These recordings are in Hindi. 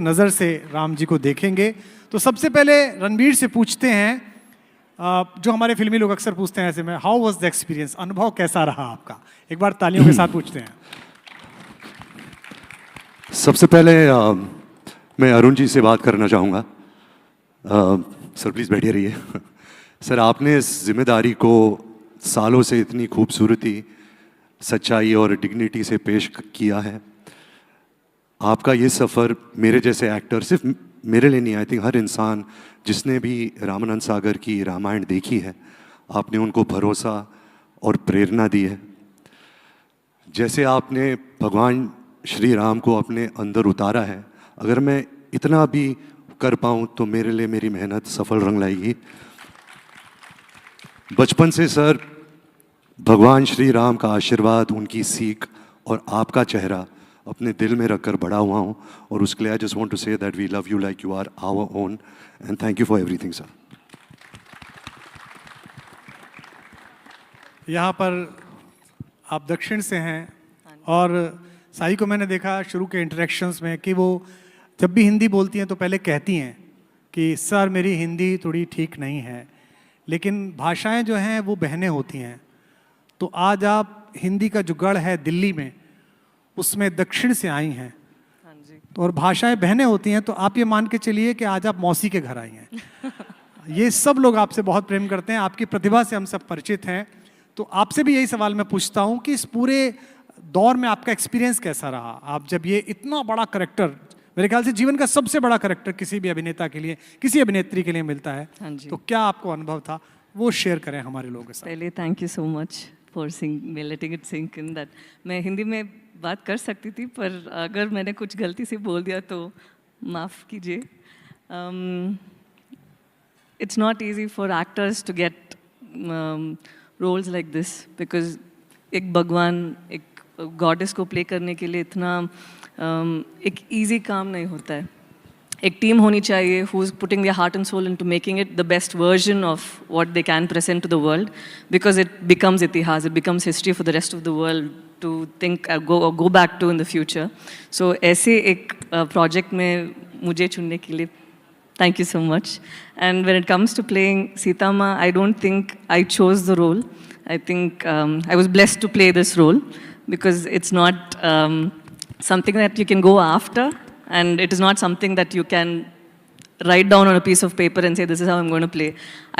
नज़र से राम जी को देखेंगे। तो सबसे पहले रणबीर से पूछते हैं, जो हमारे फिल्मी लोग अक्सर पूछते हैं ऐसे में, हाउ वाज द एक्सपीरियंस, अनुभव कैसा रहा आपका? एक बार तालियों के साथ पूछते हैं। सबसे पहले मैं अरुण जी से बात करना चाहूँगा। सर प्लीज़ बैठिए रहिए। सर आपने इस जिम्मेदारी को सालों से इतनी खूबसूरती, सच्चाई और डिग्निटी से पेश किया है। आपका ये सफ़र मेरे जैसे एक्टर, सिर्फ मेरे लिए नहीं, आई थिंक हर इंसान जिसने भी रामानंद सागर की रामायण देखी है, आपने उनको भरोसा और प्रेरणा दी है। जैसे आपने भगवान श्री राम को अपने अंदर उतारा है, अगर मैं इतना भी कर पाऊँ तो मेरे लिए मेरी मेहनत सफल रंग लाएगी। बचपन से सर भगवान श्री राम का आशीर्वाद, उनकी सीख और आपका चेहरा अपने दिल में रखकर बड़ा हुआ हूँ, और उसके लिए I just want to say that we love you like you are our own, and thank you for everything sir. यहाँ पर आप दक्षिण से हैं, और साई को मैंने देखा शुरू के इंटरेक्शंस में कि वो जब भी हिंदी बोलती हैं तो पहले कहती हैं कि सर मेरी हिंदी थोड़ी ठीक नहीं है, लेकिन भाषाएं जो हैं वो बहनें होती हैं। तो आज आप हिंदी का जो गढ़ है दिल्ली में, उसमें दक्षिण से आई हैं। हाँ जी। तो और भाषाएं बहनें होती हैं, तो आप ये मान के चलिए कि आज आप मौसी के घर आई हैं। ये सब लोग आपसे बहुत प्रेम करते हैं, आपकी प्रतिभा से हम सब परिचित हैं। तो आपसे भी यही सवाल मैं पूछता हूँ कि इस पूरे दौर में आपका एक्सपीरियंस कैसा रहा? आप जब ये इतना बड़ा करैक्टर, मेरे ख्याल से जीवन का सबसे बड़ा करैक्टर किसी भी अभिनेता के लिए, किसी अभिनेत्री के लिए मिलता है, हाँ जी। तो क्या आपको अनुभव था, वो शेयर करें हमारे लोगों के साथ। पहले thank you so much for letting it sink in that मैं हिंदी में बात कर सकती थी, पर अगर मैंने कुछ गलती से बोल दिया तो माफ़ कीजिए। It's not easy for actors to get roles like this, because एक भगवान, एक गॉडेस को प्ले करने के लिए इतना एक ईजी काम नहीं होता है। एक टीम होनी चाहिए who is putting their heart and soul into making it the best version of what they can present to the world, because it becomes itihas, it becomes history for the rest of the world to think go back to in the future. So ऐसे एक project में मुझे चुनने के लिए thank you so much. And when it comes to playing Sita Ma, I don't think I chose the role. I think I was blessed to play this role, because it's not something that you can go after, and it is not something that you can write down on a piece of paper and say, this is how I'm going to play.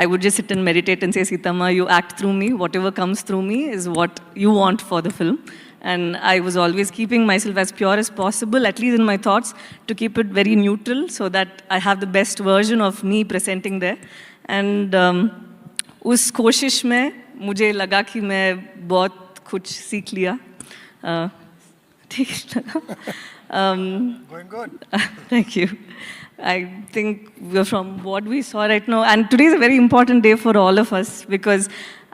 I would just sit and meditate and say, Sita Ma, you act through me. Whatever comes through me is what you want for the film. And I was always keeping myself as pure as possible, at least in my thoughts, to keep it very neutral so that I have the best version of me presenting there. And उस कोशिश में मुझे लगा कि मैं बहुत कुछ सीख लिया। ठीक लगा? Going good. Thank you. I think from what we saw right now, and today is a very important day for all of us, because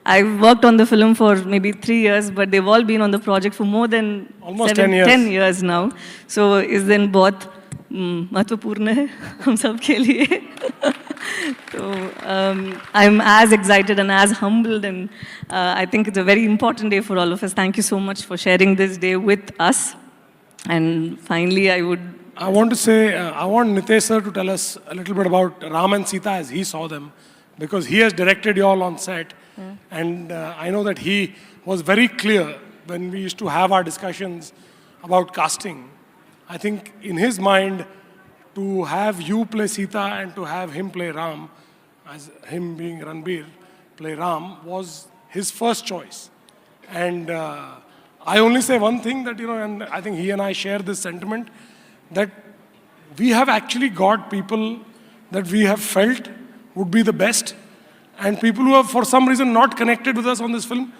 I've worked on the film for maybe 3 years, but they've all been on the project for more than Almost 10 years now. So इस दिन बहुत महत्वपूर्ण है हम सब के लिए। So I'm as excited and as humbled, and I think it's a very important day for all of us. Thank you so much for sharing this day with us. And finally, I want to say, I want Nitesh sir to tell us a little bit about Ram and Sita as he saw them, because he has directed you all on set. And I know that he was very clear when we used to have our discussions about casting. I think in his mind, to have you play Sita and to have him play Ram, as him being Ranbir, play Ram, was his first choice. And I only say one thing, that, you know, and I think he and I share this sentiment, that we have actually got people that we have felt would be the best, and people who have for some reason not connected with us on this film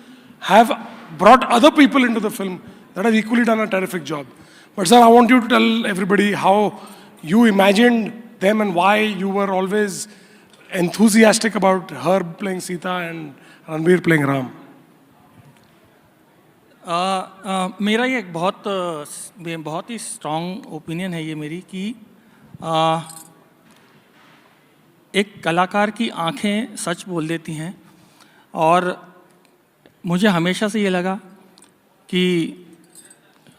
have brought other people into the film that have equally done a terrific job. But sir, I want you to tell everybody how you imagined them and why you were always enthusiastic about her playing Sita and Ranbir playing Ram. मेरा ये एक बहुत ही स्ट्रॉन्ग ओपिनियन है ये मेरी, कि एक कलाकार की आंखें सच बोल देती हैं, और मुझे हमेशा से ये लगा कि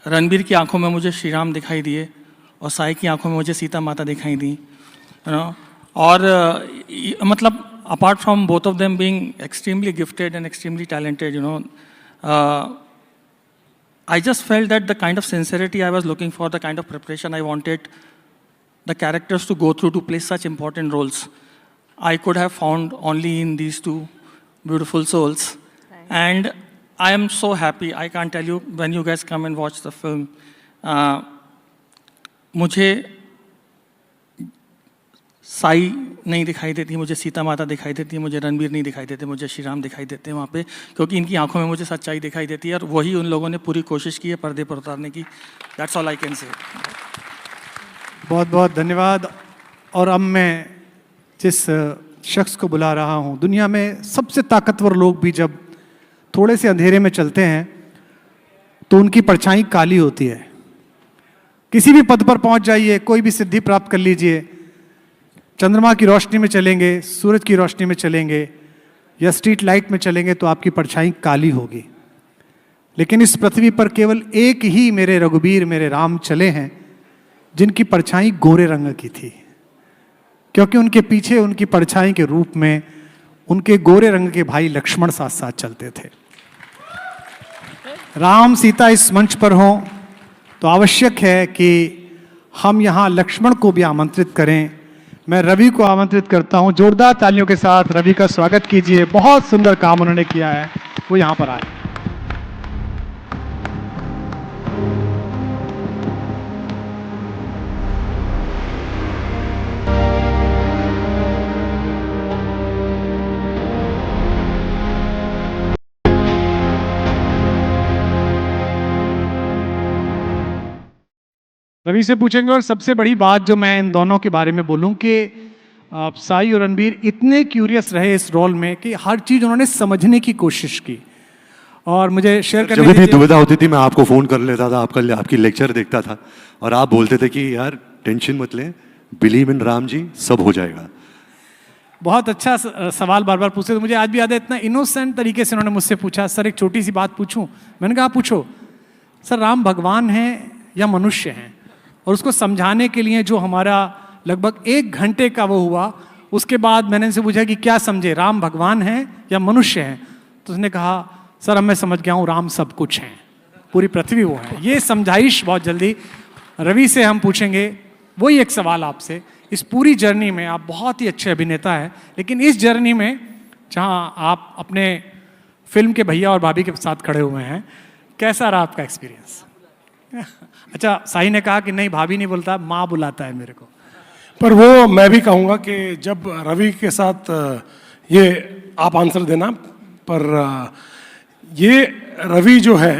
रणबीर की आंखों में मुझे श्री राम दिखाई दिए, और साई की आंखों में मुझे सीता माता दिखाई दी, यू नो। और मतलब apart from both of them being extremely gifted and extremely talented, you know, I just felt that the kind of sincerity I was looking for, the kind of preparation I wanted the characters to go through to play such important roles, I could have found only in these two beautiful souls. And I am so happy. I can't tell you, when you guys come and watch the film, मुझे साई नहीं दिखाई देती, मुझे सीता माता दिखाई देती है, मुझे रणबीर नहीं दिखाई देते, मुझे श्री राम दिखाई देते हैं वहाँ पे, क्योंकि इनकी आंखों में मुझे सच्चाई दिखाई देती है और वही उन लोगों ने पूरी कोशिश की है पर्दे पर उतारने की. That's all I can say. बहुत बहुत धन्यवाद. और अब मैं जिस शख्स को बुला रहा हूँ, दुनिया में सबसे ताकतवर लोग भी जब थोड़े से अंधेरे में चलते हैं तो उनकी परछाई काली होती है. किसी भी पद पर पहुंच जाइए, कोई भी सिद्धि प्राप्त कर लीजिए, चंद्रमा की रोशनी में चलेंगे, सूरज की रोशनी में चलेंगे या स्ट्रीट लाइट में चलेंगे तो आपकी परछाई काली होगी. लेकिन इस पृथ्वी पर केवल एक ही मेरे रघुबीर, मेरे राम चले हैं जिनकी परछाई गोरे रंग की थी, क्योंकि उनके पीछे उनकी परछाई के रूप में उनके गोरे रंग के भाई लक्ष्मण साथ साथ चलते थे. राम सीता इस मंच पर हों तो आवश्यक है कि हम यहाँ लक्ष्मण को भी आमंत्रित करें. मैं रवि को आमंत्रित करता हूँ. जोरदार तालियों के साथ रवि का स्वागत कीजिए. बहुत सुंदर काम उन्होंने किया है, वो यहाँ पर आए. रवि से पूछेंगे. और सबसे बड़ी बात जो मैं इन दोनों के बारे में बोलूं कि साई और रणबीर इतने क्यूरियस रहे इस रोल में कि हर चीज उन्होंने समझने की कोशिश की. और मुझे शेयर करने जब भी दीजिए. दुविधा होती थी मैं आपको फोन कर लेता था, आपकी लेक्चर देखता था और आप बोलते थे कि यार टेंशन मत लें, बिलीव इन राम जी, सब हो जाएगा. बहुत अच्छा सवाल बार बार पूछते थे. मुझे आज भी याद है, इतना इनोसेंट तरीके से उन्होंने मुझसे पूछा, सर एक छोटी सी बात पूछूं. मैंने कहा पूछो. सर राम भगवान हैं या मनुष्य हैं? और उसको समझाने के लिए जो हमारा लगभग 1 घंटे का वो हुआ, उसके बाद मैंने इनसे पूछा कि क्या समझे, राम भगवान हैं या मनुष्य हैं? तो उसने कहा सर अब मैं समझ गया हूँ, राम सब कुछ हैं, पूरी पृथ्वी वो है. ये समझाइश बहुत जल्दी रवि से हम पूछेंगे. वही एक सवाल आपसे, इस पूरी जर्नी में आप बहुत ही अच्छे अभिनेता हैं, लेकिन इस जर्नी में जहाँ आप अपने फिल्म के भैया और भाभी के साथ खड़े हुए हैं, कैसा रहा आपका एक्सपीरियंस? अच्छा, साई ने कहा कि नहीं भाभी नहीं बोलता, माँ बुलाता है मेरे को. पर वो मैं भी कहूँगा कि जब रवि के साथ ये आप आंसर देना, पर ये रवि जो है